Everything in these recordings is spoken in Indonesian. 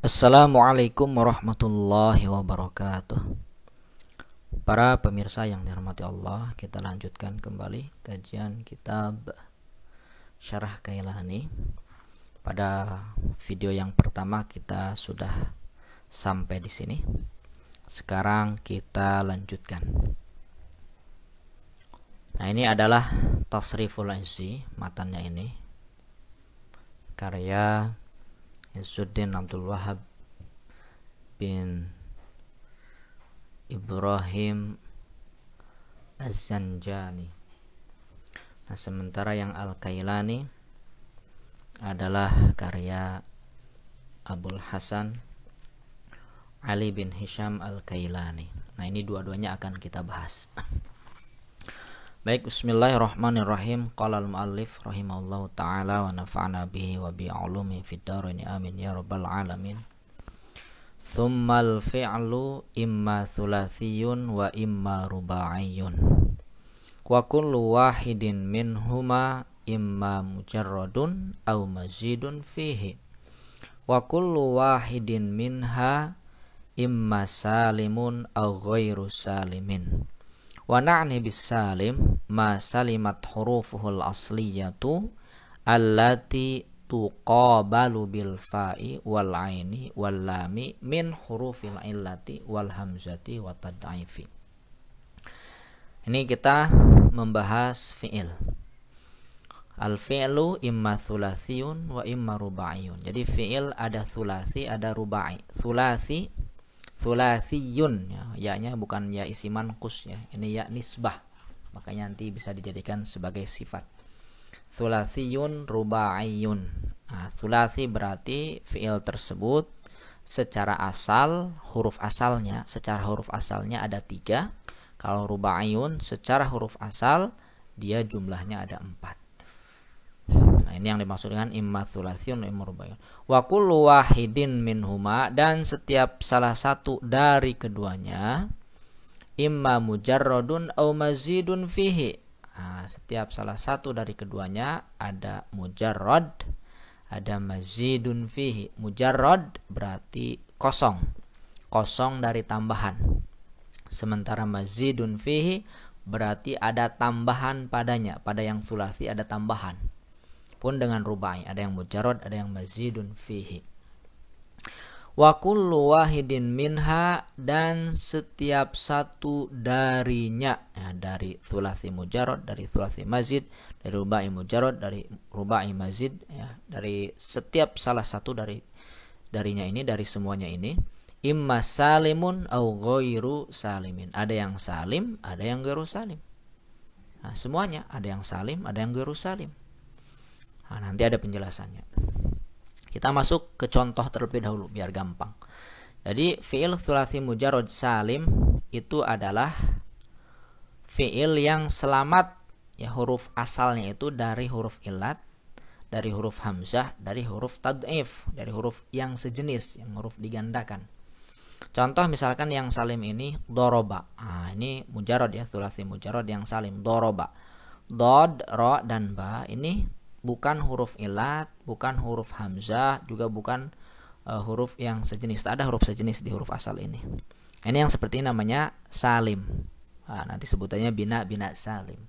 Assalamualaikum warahmatullahi wabarakatuh. Para pemirsa yang dirahmati Allah, kita lanjutkan kembali kajian kitab Syarah Kailani. Pada video yang pertama kita sudah sampai di sini. Sekarang kita lanjutkan. Nah, ini adalah Tasriful Izzi, matannya ini. Karya Izzuddin Abdul Wahab bin Ibrahim Az-Zanjani. Nah, sementara yang Al-Kailani adalah karya Abul Hasan Ali bin Hisham Al-Kailani. Nah, ini dua-duanya akan kita bahas. Baik, bismillahirrahmanirrahim. Qala al-muallif rahimahullahu ta'ala wa nafa'na bihi wa bi'ulumi fid dharain amin ya rabbal alamin. Tsummal fi'lu imma thulathiyun wa imma rubaiyun. Wa kullu wahidin minhuma imma mujarradun aw mazidun fihi. Wa kullu wahidin minha imma salimun aw ghairu salimin. Wa na'ni bis-salim ma salimat hurufuhul asliyatu allati tuqabalu bil fa'i wal aini wal lami min hurufil illati wal hamzati wa tad'ifi. Ini kita membahas fi'il. Al-fi'lu imma thulathiyun wa imma rubaiyun. Jadi fi'il ada thulathi, ada rubai. Thulathiyun, ya-nya bukan ya isi manqus ya. Ini ya nisbah. Makanya nanti bisa dijadikan sebagai sifat. Thulathiyun rubaiyun. Nah, thulathi berarti fi'il tersebut secara asal, huruf asalnya ada 3. Kalau rubaiyun secara huruf asal dia jumlahnya ada 4. Nah, ini yang dimaksud dengan imma thulathiyun wa imma rubaiyun. Wa kullu wahidin minhuma, dan setiap salah satu dari keduanya imma mujarradun aw mazidun fihi. Nah, setiap salah satu dari keduanya ada mujarrad, ada mazidun fihi. Mujarrad berarti kosong dari tambahan. Sementara mazidun fihi berarti ada tambahan padanya. Pada yang thulathi ada tambahan. Pun dengan rubai, ada yang mujarrad, ada yang mazidun fihi. Wa kullu wahidin minha, dan setiap satu darinya, ya, dari thulathi mujarrad, dari thulathi mazid, dari rubai mujarrad, dari rubai mazid, ya, dari setiap salah satu darinya ini, dari semuanya ini, imma salimun au ghairu salimin. Ada yang salim, ada yang ghairu salim. Nah, semuanya ada yang salim, ada yang ghairu salim. Nah, nanti ada penjelasannya. Kita masuk ke contoh terlebih dahulu biar gampang. Jadi fi'il thulathi mujarrad salim itu adalah fi'il yang selamat, ya, huruf asalnya itu dari huruf illat, dari huruf hamzah, dari huruf tad'if, dari huruf yang sejenis, yang huruf digandakan. Contoh misalkan yang salim ini doroba. Nah, ini mujarrad ya, thulathi mujarrad yang salim doroba. Dod, ro, dan ba ini bukan huruf ilat, bukan huruf hamzah, juga bukan huruf yang sejenis. Tak ada huruf sejenis di huruf asal ini. Ini yang seperti ini namanya salim. Nah, nanti sebutannya bina salim.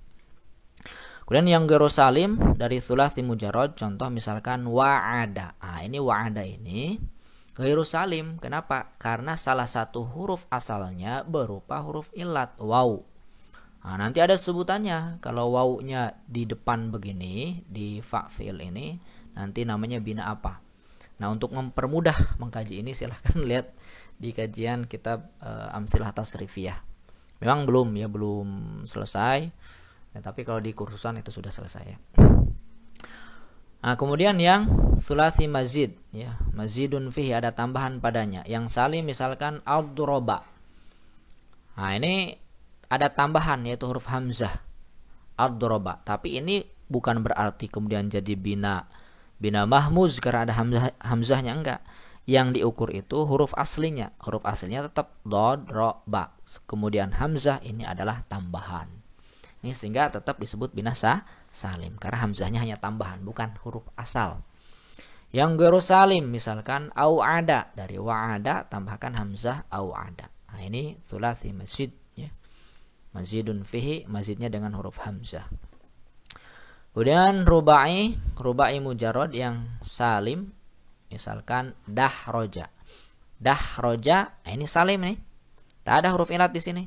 Kemudian yang ghairu salim dari thulathi mujarrad, contoh misalkan wa'ada. Nah, ini wa'ada ini ghairu salim. Kenapa? Karena salah satu huruf asalnya berupa huruf ilat, waw. Nah, nanti ada sebutannya. Kalau wawunya di depan begini, di fa fi'il ini, nanti namanya bina apa? Nah, untuk mempermudah mengkaji ini silahkan lihat di kajian kitab Amthilah Tasrifiyah. Memang belum selesai. Ya, tapi kalau di kursusan itu sudah selesai ya. Nah, kemudian yang thulathi mazid, ya, mazidun fihi, ada tambahan padanya. Yang salim misalkan ad-doroba. Nah, ini ada tambahan yaitu huruf hamzah ad-doroba, tapi ini bukan berarti kemudian jadi bina mahmuz karena ada hamzahnya, enggak. Yang diukur itu huruf aslinya tetap dod, ro, ba, kemudian hamzah ini adalah tambahan. Ini sehingga tetap disebut bina salim karena hamzahnya hanya tambahan, bukan huruf asal. Yang ghairu salim misalkan au ada, dari wa'ada tambahkan hamzah au ada. Nah, ini tsulats masjid ya. Masjidun fihi, masjidnya dengan huruf hamzah. Kemudian rubai mujarrad yang salim misalkan dahroja. Dahroja, nah ini salim nih. Tak ada huruf ilat di sini.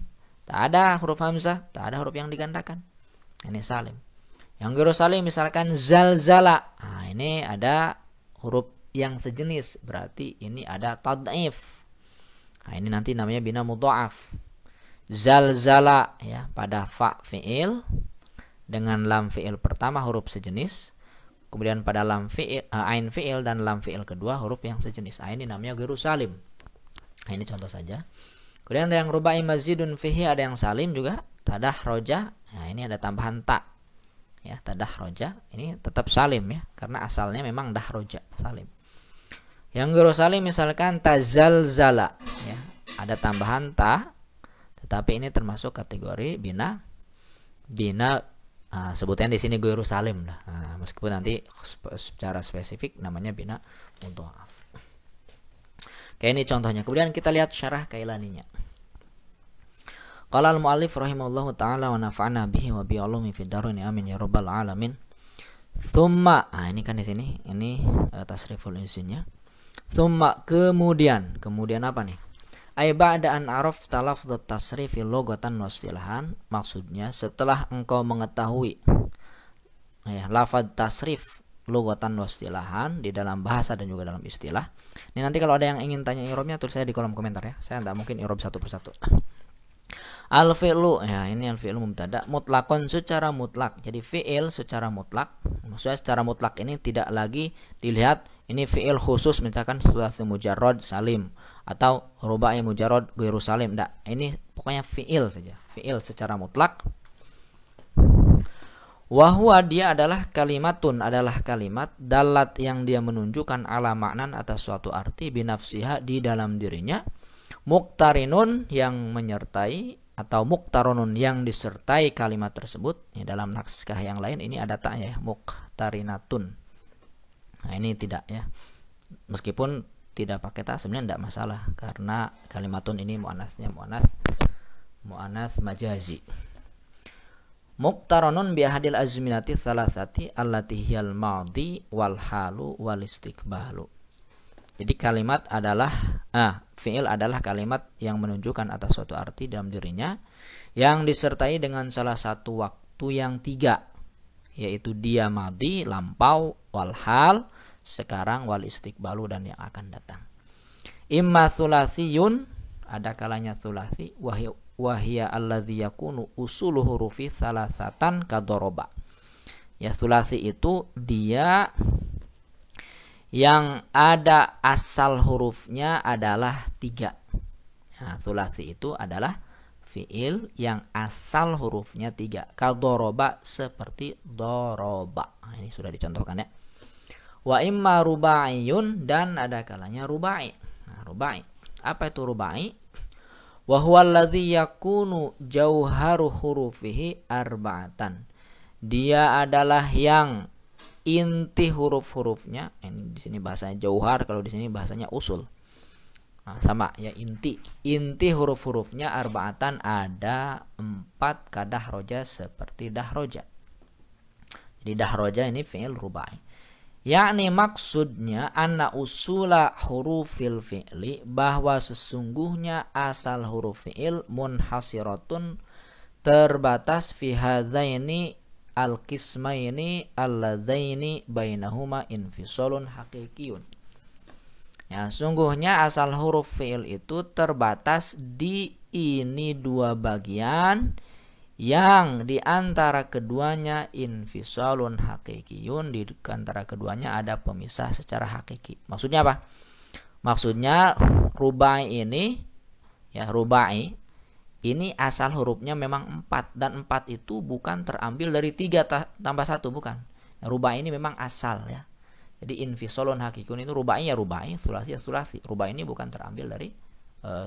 Tak ada huruf hamzah, tak ada huruf yang digandakan. Ini salim. Yang ghairu salim misalkan zalzala. Nah, ini ada huruf yang sejenis, berarti ini ada tad'if. Nah, ini nanti namanya bina mudha'af. Zalzala ya, pada fa fi'il dengan lam fi'il pertama huruf sejenis. Kemudian pada lam fi'il, ain fi'il dan lam fi'il kedua huruf yang sejenis. Nah, ini namanya ghairu salim. Nah, ini contoh saja. Kemudian ada yang rubai mazidun fihi, ada yang salim juga. Tadah roja. Nah, ini ada tambahan ta. Ya, tadah roja. Ini tetap salim ya, karena asalnya memang dah roja, salim. Yang ghairu salim misalkan tazalzala ya, ada tambahan ta, tetapi ini termasuk kategori bina sebutnya di sini ghairu salim lah. Nah, meskipun nanti secara spesifik namanya bina mudha'af. Kayak ini contohnya. Kemudian kita lihat syarah kailaninya. Qala al-mu'allif rahimahullahu ta'ala wa nafa'ana bihi wa bi ulumi fid dharain amin ya rabbal alamin. Tsumma, ini kan di sini ini tasriful insinnya. Tsumma, kemudian apa nih? Ay ba'da an araf talafdzut tasrifi logatan wa istilahan, maksudnya setelah engkau mengetahui ya lafaz tasrif logatan wa istilahan di dalam bahasa dan juga dalam istilah. Ini nanti kalau ada yang ingin tanya i'rabnya tulis saya di kolom komentar ya. Saya tidak mungkin i'rab satu persatu. Al-fi'lu, ya ini al-fi'lu mubtada mutlakon secara mutlak. Jadi fi'il secara mutlak, maksudnya secara mutlak ini tidak lagi dilihat ini fi'il khusus misalkan tsulats mujarrad salim atau rubai mujarrad ghairu salim. Enggak, ini pokoknya fi'il saja. Fi'il secara mutlak. Wa huwa, dia adalah kalimatun, adalah kalimat dalat yang dia menunjukkan ala maknan atas suatu arti binafsiha, di dalam dirinya, muqtarinun yang menyertai atau muqtaronun yang disertai kalimat tersebut. Ya, dalam naskah yang lain ini ada ta'nya ya, muqtarinatun. Nah, ini tidak ya. Meskipun tidak pakai ta sebenarnya tidak masalah karena kalimatun ini muannasnya muannas majazi. Muqtaronun bi ahadil azminati thalathati allati hiyal madhi wal halu wal istiqbalu. Jadi kalimat adalah fi'il adalah kalimat yang menunjukkan atas suatu arti dalam dirinya yang disertai dengan salah satu waktu yang 3, yaitu dia madhi lampau, wal hal sekarang, wal istiqbalu dan yang akan datang. Imma thulathiyun, ada kalanya thulathi, wahia alladzi yakunu usulu hurufi salasatan kadoroba. Ya, thulathi itu dia yang ada asal hurufnya adalah 3. Nah, thulathi itu adalah fi'il yang asal hurufnya 3. Kadoroba, seperti doroba. Nah, ini sudah dicontohkan ya. Wa imma rubaiyun, dan ada kalanya rubai. Nah, rubai. Apa itu rubai? Wa huwa alladzi yakunu jauharu hurufihi arba'atan. Dia adalah yang inti huruf-hurufnya, ini di sini bahasanya jauhar, kalau di sini bahasanya usul. Nah, sama ya, inti huruf-hurufnya arba'atan, ada 4 kadah roja seperti dahroja. Jadi dahroja ini fi'il rubai. Yakni maksudnya anna usula hurufil fi'li, bahwa sesungguhnya asal huruf fi'il munhasiratun, terbatas fi hadzaini al-qismaini alladzaini bainahuma infisalun haqiqiyun. Ya, sungguhnya asal huruf fi'il itu terbatas di ini 2 bagian yang di antara keduanya infisalun haqiqiyun, di antara keduanya ada pemisah secara hakiki. Maksudnya apa? Maksudnya rubai ini ya, rubai ini asal hurufnya memang 4, dan 4 itu bukan terambil dari 3 tambah 1, bukan. Rubai ini memang asal ya. Jadi infisalun haqiqiyun itu rubai ya rubai, tsulasi ya tsulasi. Rubai ini bukan terambil dari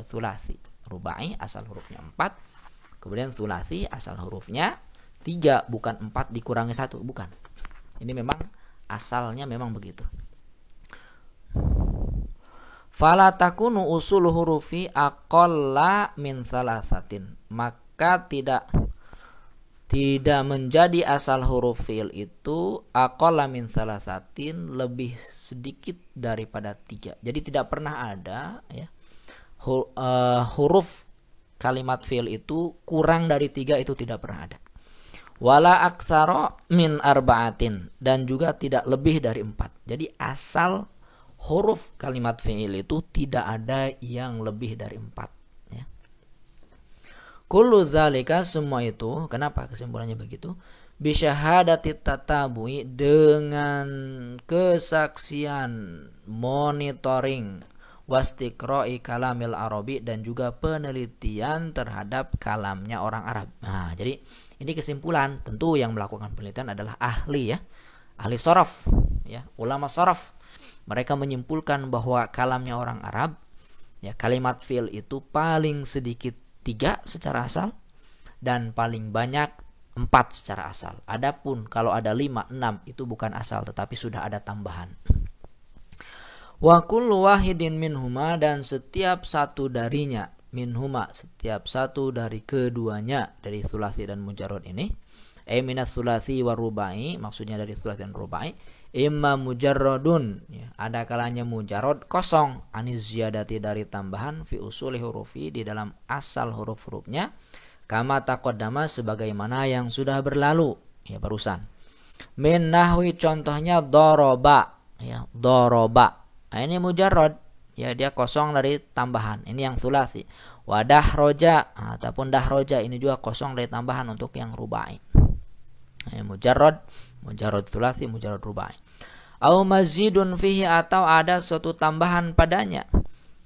tsulasi. Rubai asal hurufnya 4, kemudian tsulasi asal hurufnya 3, bukan 4 dikurangi 1, bukan. Ini memang asalnya memang begitu. Fala takunu usul hurufi aqalla min thalathatin. Maka tidak menjadi asal huruf fi'il itu aqalla min thalathatin, lebih sedikit daripada 3. Jadi tidak pernah ada ya huruf kalimat fi'il itu kurang dari 3, itu tidak pernah ada. Wala aktsara min arba'atin, dan juga tidak lebih dari 4. Jadi asal huruf kalimat fi'il itu tidak ada yang lebih dari 4. Kullu dzalika, semua itu, kenapa kesimpulannya begitu? Bisyahadati tatabu'i, dengan kesaksian monitoring, wastiqra'i kalamil arabi, dan juga penelitian terhadap kalamnya orang Arab. Nah, jadi ini kesimpulan. Tentu yang melakukan penelitian adalah ahli ya, ahli sharaf ya, ulama sharaf. Mereka menyimpulkan bahwa kalamnya orang Arab ya, kalimat fi'il itu paling sedikit 3 secara asal dan paling banyak 4 secara asal. Adapun kalau ada 5, 6 itu bukan asal tetapi sudah ada tambahan. Wa kullu wahidin minhuma, dan setiap satu darinya, minhuma setiap satu dari keduanya, dari tsulasi dan mujarrad ini, minas tsulasi wa rubai, maksudnya dari tsulasi dan rubai, imma mujarradun ya, ada kalanya mujarrad kosong, aniz ziyadati, dari tambahan, fi usuli hurufi, di dalam asal huruf-hurufnya, kama taqaddama, sebagaimana yang sudah berlalu ya barusan. Min nahwi, contohnya doroba ya, doroba. Nah, ini mujarrad ya, dia kosong dari tambahan. Ini yang tsulasi. Wa dahroja, ataupun dahroja, ini juga kosong dari tambahan untuk yang rubai. Mujarrad tsulasi, mujarrad rubai. Au mazidun fihi, atau ada suatu tambahan padanya,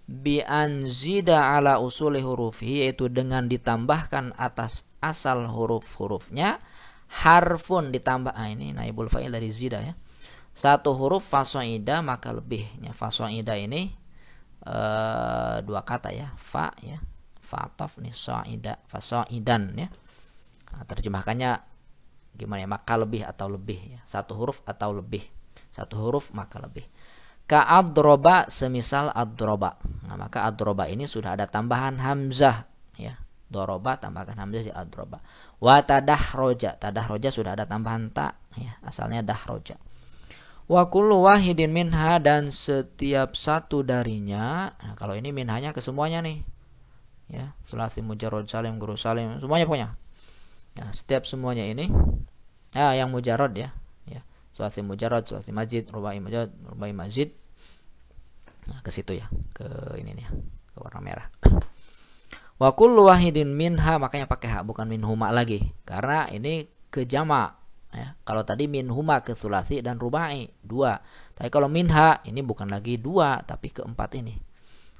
bi anzida ala usuli hurufi, yaitu dengan ditambahkan atas asal huruf-hurufnya, harfun, ditambah, ini naibul fa'il dari zida ya, satu huruf, fasoida, maka lebihnya. Fasoida ini 2 kata ya, fa ya, fatof nih, soida, fasoidan ya. Nah, terjemahkannya gimana ya, maka lebih atau lebih ya, satu huruf atau lebih, satu huruf maka lebih. Ka adroba, semisal adroba. Nah, maka adroba ini sudah ada tambahan hamzah ya, doroba tambahkan hamzah di adroba. Wa tadahroja, tadahroja sudah ada tambahan ta ya, asalnya dahroja. Wa kullu wahidin minha, dan setiap satu darinya. Nah, kalau ini minhanya ke semuanya nih ya, tsulasi, mujarrad, salim, guru salim, semuanya punya ya, setiap semuanya ini ya, yang mujarrad ya, tsulasi mujarrad, tsulasi mazid, rubai mujarrad, rubai mazid. Nah, ke situ ya, ke ini nih, ke warna merah. Wa kullu wahidin minha, makanya pakai ha, bukan minhuma lagi, karena ini ke jama ya. Kalau tadi minhuma ke tsulasi dan rubai 2, tapi kalau minha ini bukan lagi 2 tapi keempat ini,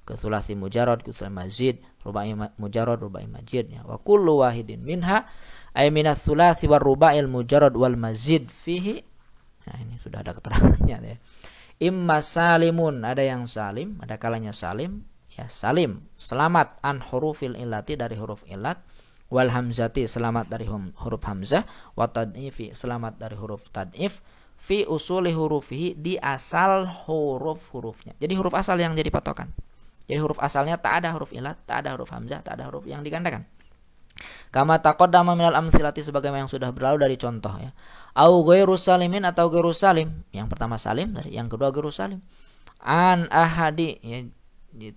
ke tsulasi mujarrad, ke tsulasi mazid, rubai mujarrad, rubai mazid ya. Wa kullu wahidin minha ay minas tsulasi war ruba'il mujarrad wal mazid fihi. Nah, ini sudah ada keterangannya ya. Imma salimun, ada yang salim, ada kalanya salim ya, salim selamat, an hurufil illati, dari huruf illat, wal hamzati, selamat dari huruf hamzah, wa tad'ifi, selamat dari huruf tad'if, fi usuli hurufihi, di asal huruf-hurufnya. Jadi huruf asal yang jadi patokan. Jadi huruf asalnya tak ada huruf illat, tak ada huruf hamzah, tak ada huruf yang digandakan. Kama taqaddama minal amthilati, sebagaimana yang sudah berlalu dari contoh ya. Au ghairu salimin, atau ghairu salim. Yang pertama salim, yang kedua ghairu salim. An ahadi ya,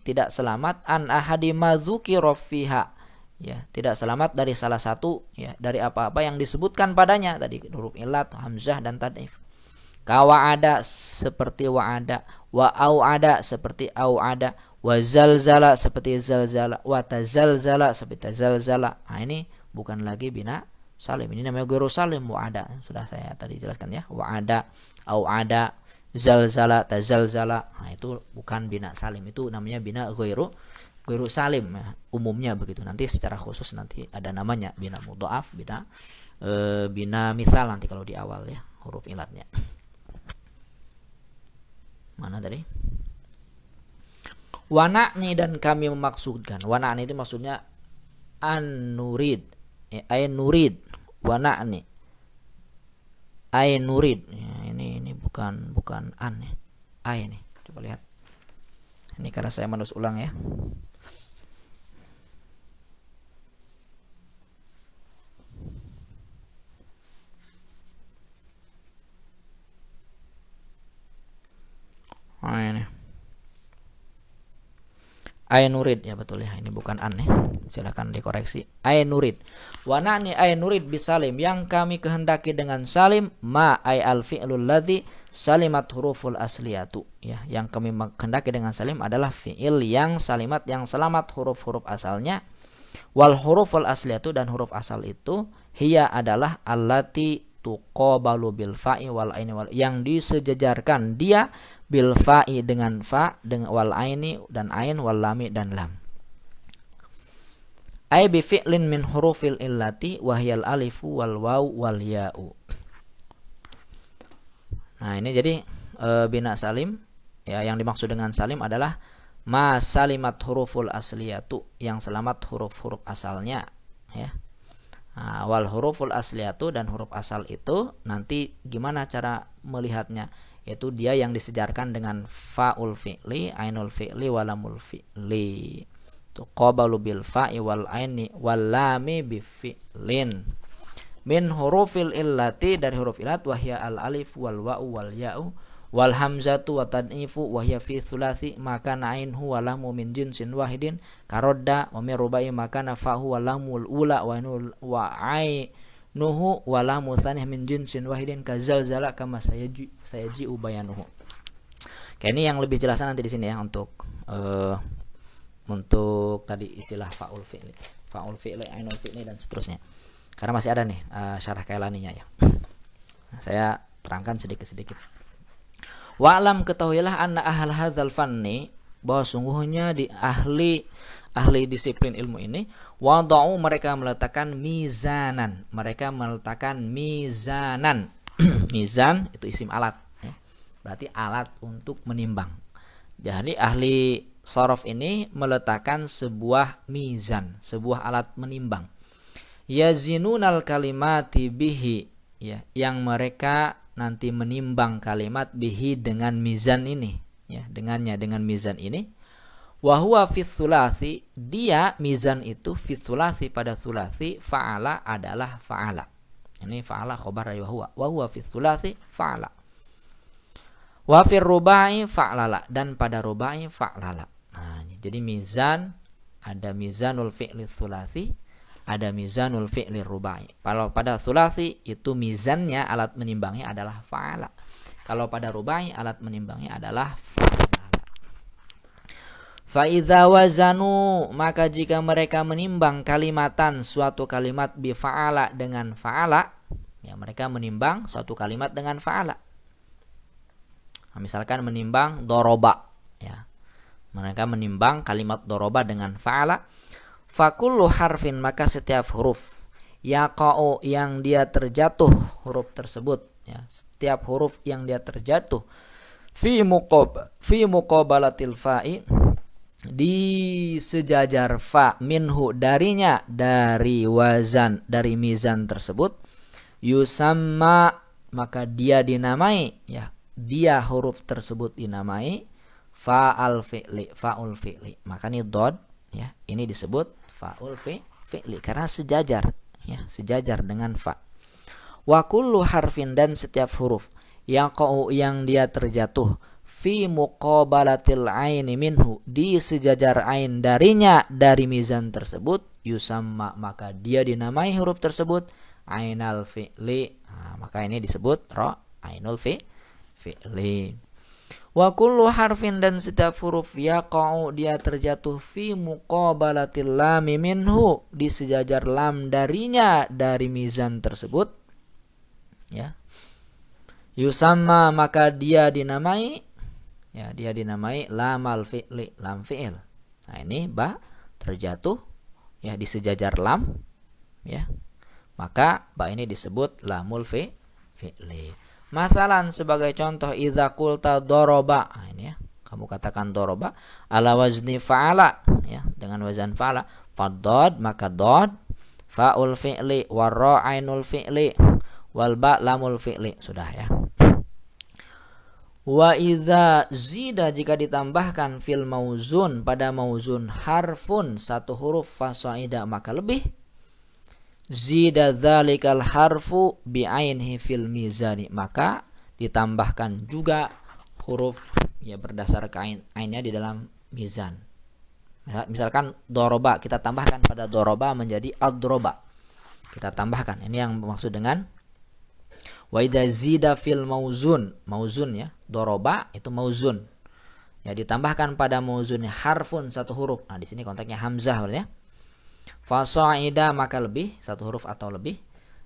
tidak selamat, an ahadi madzukira fiha ya, tidak selamat dari salah satu ya, dari apa-apa yang disebutkan padanya tadi, huruf illat, hamzah dan tad'if. Ka wa'ada, seperti wa'ada, wa au'ada, seperti au'ada, wa zalzala, seperti zalzala, wa tazalzala, seperti tazalzala. Nah, ini bukan lagi bina salim, ini namanya ghairu salim, wa'ada, sudah saya tadi jelaskan ya, wa'ada, au'ada, zalzala, tazalzala. Nah, itu bukan bina salim, itu namanya bina ghairu salim ya, umumnya begitu. Nanti secara khusus nanti ada namanya bina mudha'af, bina misal nanti kalau di awal ya, huruf ilatnya. Mana tadi? Wana'ni, dan kami memaksudkan. Wana'ni itu maksudnya an-nurid, ay nurid, wana'ni, ay nurid ya, ini bukan an ya, ay ini coba lihat Ini karena saya menulis ulang ya. Nah, ini Ainurid ya, betul ya, ini bukan an ya, silakan dikoreksi. Ainurid, wanani ainurid bisalim, yang kami kehendaki dengan salim, ma ay al fi'lul ladzi salimat huruful asliyatu ya, yang kami kehendaki dengan salim adalah fi'il yang salimat, yang selamat huruf-huruf asalnya. Wal huruful asliyatu, dan huruf asal itu hiya adalah allati tuqabalu bil fa'i wal aini wal, yang disejajarkan dia bil fa'i dengan fa, dengan wal aini dan ain, wal lami dan lam. Ay bi fi'lin min hurufil illati wa hiyal alifu wal waw wal ya'u. Nah, ini jadi bina salim ya, yang dimaksud dengan salim adalah ma salimat huruful asliyatu, yang selamat huruf-huruf asalnya ya. Nah, wal huruful asliyatu, dan huruf asal itu nanti gimana cara melihatnya? Yaitu dia yang disejarkan dengan fa'ul fi'li, ainul fi'li, walamul fi'li. Tuqabalu bil fa'i wal aini wal lami bi fi'lin. Min hurufil illati, dari huruf illat, wahya al alif wal wa'u wal ya'u wal hamzatu wa tad'ifu wahya fi thulathi maka na'inhu walamu min jinsin wahidin karodda wa min rubai maka nafahu walamul ula wa ai nuhu wala musanih min jinsin wahidin kazalzala kama sayaji ubayanuhu. Kayak ini yang lebih jelasan nanti di sini ya, untuk tadi istilah fa'ul fi'li, ainul fi'li dan seterusnya. Karena masih ada nih syarah Kailaninya ya. Saya terangkan sedikit-sedikit. Wa'lam, ketahuilah anna ahal hadzal fanni, bahwa sungguhnya di ahli disiplin ilmu ini, wada'u, mereka meletakkan mizanan, mizan itu isim alat ya. Berarti alat untuk menimbang. Jadi ahli sharaf ini meletakkan sebuah mizan, sebuah alat menimbang. Yazinunal kalimati bihi ya, yang mereka nanti menimbang kalimat bihi dengan mizan ini ya, dengan mizan ini. Wa huwa fi thulathi, dia mizan itu fi thulathi, pada thulathi, fa'ala adalah fa'ala. Ini fa'ala khobar dari wa huwa fi thulathi fa'ala. Wa fi rubai fa'lala, dan pada rubai fa'lala. Nah, jadi mizan, ada mizanul fi'li thulathi, ada mizanul fi'li rubai. Kalau pada thulathi itu mizannya, alat menimbangnya adalah fa'ala. Kalau pada rubai alat menimbangnya adalah fa'ala. Fa'idha wazanu, maka jika mereka menimbang kalimatan, suatu kalimat bifa'ala, dengan fa'ala ya, mereka menimbang suatu kalimat dengan fa'ala. Nah, misalkan menimbang doroba ya, mereka menimbang kalimat doroba dengan fa'ala. Fakullu harfin, maka setiap huruf yaqa'u, yang dia terjatuh huruf tersebut ya, setiap huruf yang dia terjatuh fi muqabalatil fa'i, di sejajar fa, minhu, darinya, dari wazan, dari mizan tersebut, yusamma, maka dia dinamai ya, dia huruf tersebut dinamai fa'al fi'li, fa'ul fi'li. Maka ini dod ya, ini disebut fa'ul fi'li karena sejajar ya, sejajar dengan fa. Wa kullu harfin, dan setiap huruf yaqa'u, yang dia terjatuh fi muqabalatil aini minhu, di sejajar ain darinya, dari mizan tersebut, yusamma, maka dia dinamai huruf tersebut ainal fi'li. Nah, maka ini disebut ainul fi'li. Wa kullu harfin, dan setiap huruf yaqa'u, dia terjatuh fi muqabalatil lami minhu, di sejajar lam darinya, dari mizan tersebut ya, yusamma, maka dia dinamai ya, dia dinamai lamal fi'li, lam fi'il. Nah, ini ba terjatuh ya di sejajar lam ya, maka ba ini disebut lamul fi'li. Masalan, sebagai contoh, idza qulta doroba, nah, ini ya, kamu katakan doroba ala wazni fa'ala ya, dengan wazan fa'ala, fadod, maka dod fa'ul fi'li, warra ainul fi'li, wal ba lamul fi'li. Sudah ya. Wa idza zida jika ditambahkan fil mauzun pada mauzun harfun satu huruf fasaida maka lebih zida dzalikal harfu bi ainhi fil mizani maka ditambahkan juga huruf ya berdasarkan ainnya di dalam mizan. Misalkan doroba kita tambahkan pada doroba menjadi adroba. Kita tambahkan. Ini yang maksud dengan wa idza zida fil mauzun. Mauzun ya. Doroba itu mauzun. Ya ditambahkan pada mauzunnya harfun satu huruf. Nah di sini konteksnya hamzah berarti ya. Fasaida maka lebih satu huruf atau lebih.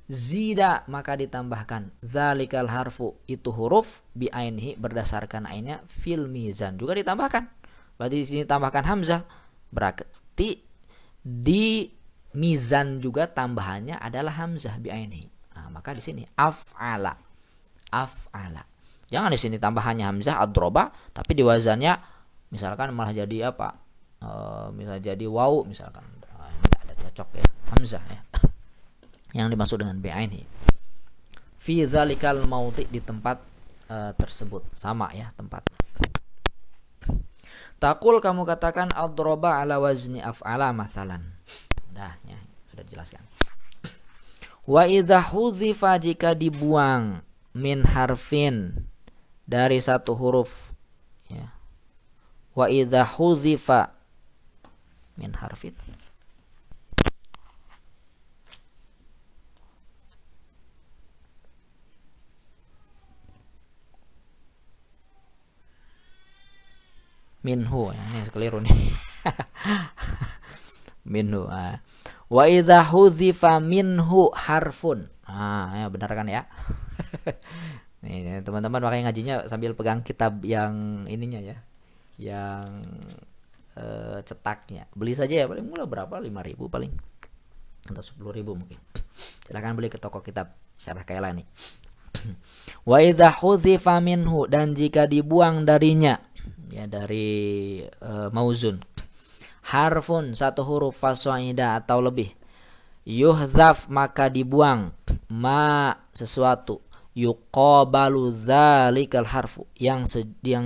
Zida maka ditambahkan dzalikal harfu itu huruf bi ainhi berdasarkan ainnya fil mizan juga ditambahkan. Berarti di sini tambahkan hamzah. Berarti di mizan juga tambahannya adalah hamzah bi ainhi. Nah, maka di sini af'ala. Af'ala. Jangan di sini tambahannya hamzah adroba tapi di wazannya misalkan malah jadi apa? Misalnya jadi waw misalkan. Tidak ada cocok ya. Hamzah ya. Yang dimaksud dengan bi ainhi. Fi dzalikal mauti di tempat tersebut sama ya tempatnya. Takul kamu katakan adroba ala wazni af'ala masalan. Dah ya, sudah dijelaskan. Wa idza hudzifa jika dibuang min harfin dari satu huruf ya. Wa idza hudzifa min harfin minhu ya, ini keliru nih. Minhu. Wa idza hudzifa minhu harfun. Ya benar kan ya? Nih teman-teman makanya ngajinya sambil pegang kitab yang ininya ya. Yang cetaknya. Beli saja ya paling murah berapa? 5.000 paling. Atau 10.000 mungkin. Silakan beli ke toko kitab Syarah Kailani. Wa idza hudzifa minhu dan jika dibuang darinya ya dari mauzun harfun satu huruf fasaida atau lebih yuhzaf maka dibuang ma sesuatu yuqabalu dzalikal harfu yang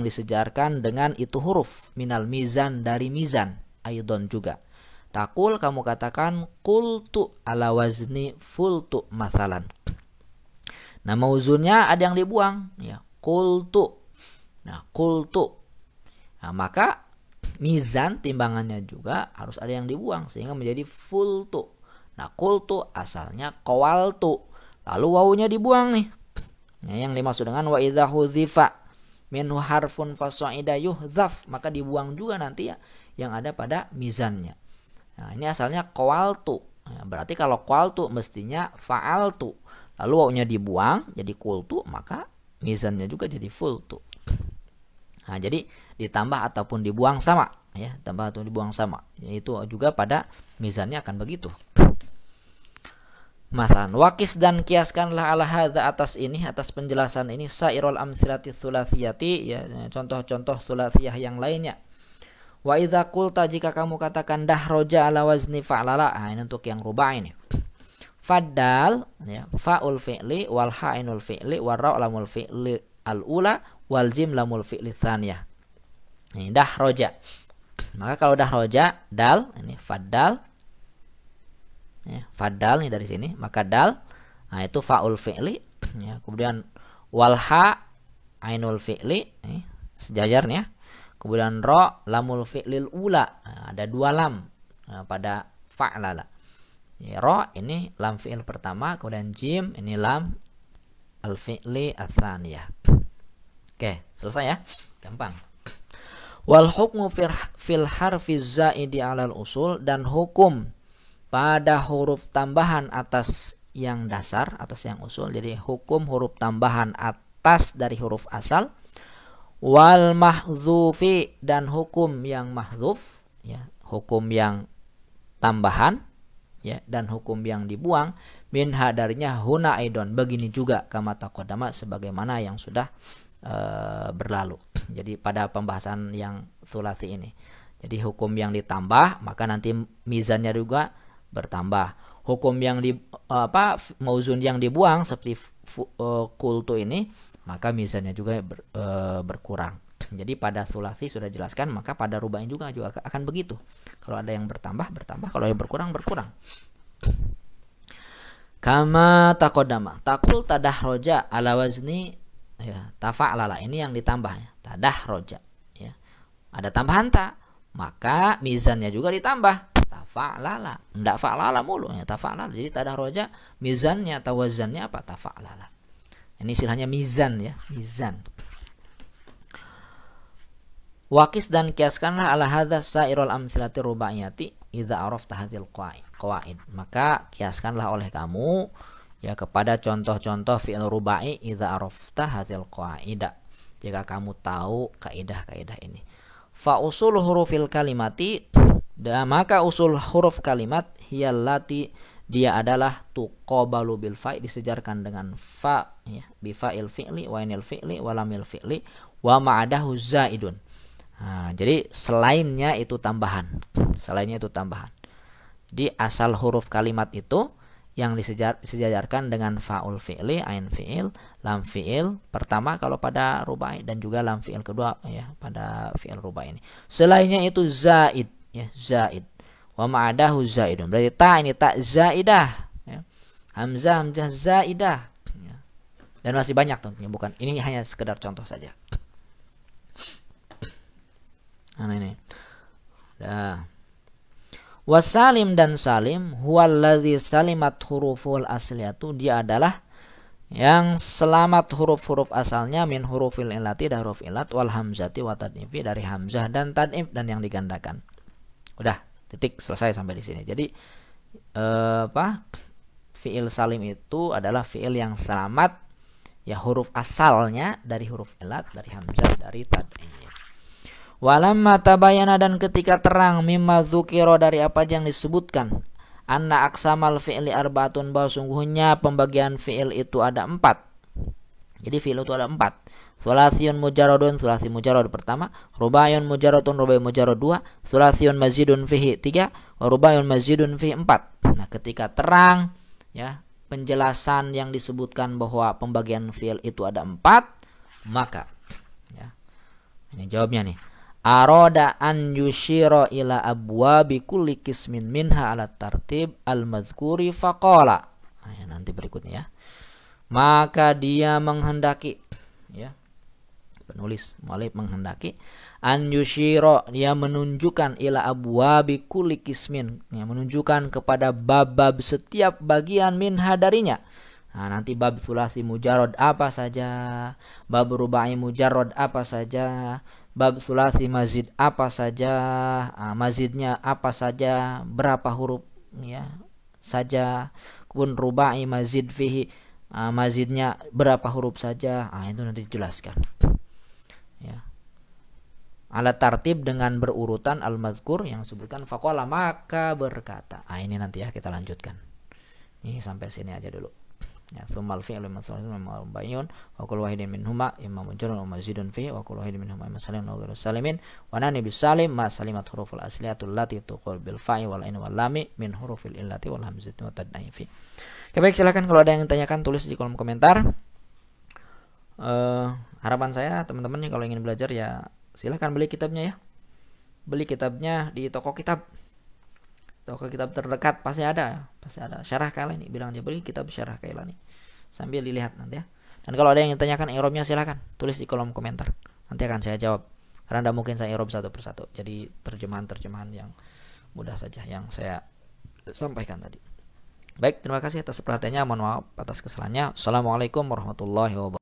disejarkan dengan itu huruf minal mizan dari mizan aidon juga takul kamu katakan qultu ala wazni fultu masalan. Nah mauzunnya ada yang dibuang ya qultu. Nah qultu. Nah, maka mizan timbangannya juga harus ada yang dibuang sehingga menjadi fultu. Nah, qultu asalnya qawaltu. Lalu wawunya dibuang nih. Nah, yang dimaksud dengan wa idza hudzifa minhu harfun fasaida yuhdzaf, maka dibuang juga nanti ya yang ada pada mizannya. Nah, ini asalnya qawaltu. Nah, berarti kalau qawaltu mestinya fa'altu. Lalu wawunya dibuang jadi qultu, maka mizannya juga jadi fultu. Nah, jadi ditambah ataupun dibuang sama ya, tambah atau dibuang sama. Yaitu juga pada mizannya akan begitu. Masalan, wakis dan kiaskanlah ala hadza atas ini, atas penjelasan ini sairul amtsilati tsulatsiyati ya, contoh-contoh tsulatsiyah yang lainnya. Wa idza qulta jika kamu katakan dahroja ala wazni fa'lala. Nah, ini untuk yang rubai ini. Faddal ya, fa'ul fi'li wal ha'inul fi'li war ra' lamul fi'li al-ula wal jim lamul fi'li tsaniyah. Ini dahroja. Maka kalau dahroja dal ini faddal ya, faddal nih dari sini, maka dal nah itu faul fi'li ya, kemudian wal ha ainul fi'li sejajar nih ya. Kemudian ra lamul fi'lil ula. Nah, ada dua lam pada fa'lala. Ya, ra ini lam fi'il pertama, kemudian jim ini lam al fi'li ats-tsaniyah. Oke, selesai ya. Gampang. Wal hukmu fil harfi zaidi 'alal usul dan hukum pada huruf tambahan atas yang dasar, atas yang usul. Jadi hukum huruf tambahan atas dari huruf asal. Wal mahzufi dan hukum yang mahzuf ya, hukum yang tambahan ya, dan hukum yang dibuang minha darinya huna aidon begini juga kama taqaddama sebagaimana yang sudah berlalu. Jadi pada pembahasan yang tsulasi ini. Jadi hukum yang ditambah maka nanti mizannya juga bertambah. Hukum yang mauzun yang dibuang seperti qultu ini maka mizannya juga berkurang. Jadi pada sulasi sudah jelaskan, maka pada rubai juga akan begitu. Kalau ada yang bertambah, kalau yang berkurang. Kama taqaddama. Taqul tadahroja ala wazni ya, tafa'lala. Ini yang ditambahnya. Tadahroja ya. Ada tambahan ta, maka mizannya juga ditambah. Tafa'lala. Enggak fa'lala mulu ya, tafa'lala. Jadi tadahroja mizannya atau wazannya apa? Tafa'lala. Ini istilahnya mizan ya, mizan. Wakis dan kiaskanlah ala hadza sairul amtsilati rubaiyati idza arafta hadzal qawaid. Maka kiaskanlah oleh kamu ya kepada contoh-contoh fi'il rubai idza arafta hadzal qawaida. Jika kamu tahu kaidah-kaidah ini. Fa usul hurufil kalimati, maka usul huruf kalimat hiyallati, dia adalah tuqabalu bil fa, disejarkan dengan fa ya, bi fa'il fi'li wa inil fi'li wa lamil fi'li wa ma'adahu zaidun. Nah, jadi selainnya itu tambahan. Jadi asal huruf kalimat itu yang disejajarkan dengan fa'ul fi'li, ain fi'il, lam fi'il pertama kalau pada rubai, dan juga lam fi'il kedua ya pada fi'il rubai ini. Selainnya itu zaid ya, zaid. Wa ma'adahu zaidun. Berarti ta ini ta zaidah ya. Hamzah zaidah ya. Dan masih banyak tentunya, bukan. Ini hanya sekedar contoh saja. Nah ini. Dah. Wasalim dan salim huwallazi salimat huruful asliyatu, dia adalah yang selamat huruf-huruf asalnya min hurufil illati, dari huruf illat, wal hamzati wa tad'ifi, dari hamzah dan tad'if dan yang digandakan. Udah, titik, selesai sampai di sini. Jadi fiil salim itu adalah fiil yang selamat ya huruf asalnya dari huruf illat, dari hamzah, dari tad'if. Walamma tabayana, dan ketika terang, mimma dzukira, dari apa yang disebutkan, anna aqsamal fi'li arba'atun, bahwa sungguhnya pembagian fi'il itu ada 4. Jadi fi'il itu ada 4. Sulasiyun mujarradun, sulasi mujarrad pertama, rubaiyun mujarradun, rubai mujarrad 2, sulasiyun mazidun fihi 3, wa rubaiyun mazidun fihi 4. Nah, ketika terang ya penjelasan yang disebutkan bahwa pembagian fi'il itu ada 4, maka ya, ini jawabnya nih. Aroda an yushiro ila abwabi kulli qismin minha ala tartib al-mazkuri faqala. Nah, ya, nanti berikutnya ya. Maka dia menghendaki ya, penulis mu'allif menghendaki an yushiro, dia menunjukkan ila abwabi kulli qismin, ya, menunjukkan kepada bab-bab setiap bagian minha darinya. Nah, nanti bab sulasi mujarrad apa saja, bab rubai mujarrad apa saja, bab sulasi mazid apa saja, mazidnya apa saja, berapa huruf ya saja, kemudian rubai mazid fihi, mazidnya berapa huruf saja, itu nanti dijelaskan ya. Ala tartib, dengan berurutan, al-mazkur yang disebutkan, faqala, maka berkata. Ini nanti ya kita lanjutkan. Ini sampai sini aja dulu. Ya, tsummal fi'lu mansubun bayun wa kullu wahidin minhuma imma mujrun wa mazidun fi wa kullu wahidin minhuma imma salim wa ghairu salimin wa nani bis salim ma salimat huruful asliyatul lati tuqul bil fa'i wal ain wal lami min hurufil illati wal hamzati wa tad'ifi. Oke, baik, silakan kalau ada yang tanyakan tulis di kolom komentar. Harapan saya teman-teman nih kalau ingin belajar ya silakan beli kitabnya ya. Beli kitabnya di toko kitab terdekat, pasti ada Syarah Kailani. Bilang aja beli kitab Syarah Kailani sambil dilihat nanti ya. Dan kalau ada yang tanyakan i'rabnya silakan tulis di kolom komentar, nanti akan saya jawab, karena tidak mungkin saya i'rab satu persatu. Jadi terjemahan yang mudah saja yang saya sampaikan tadi. Baik, terima kasih atas perhatiannya, mohon maaf atas kesalahannya. Assalamualaikum warahmatullahi wabarakatuh.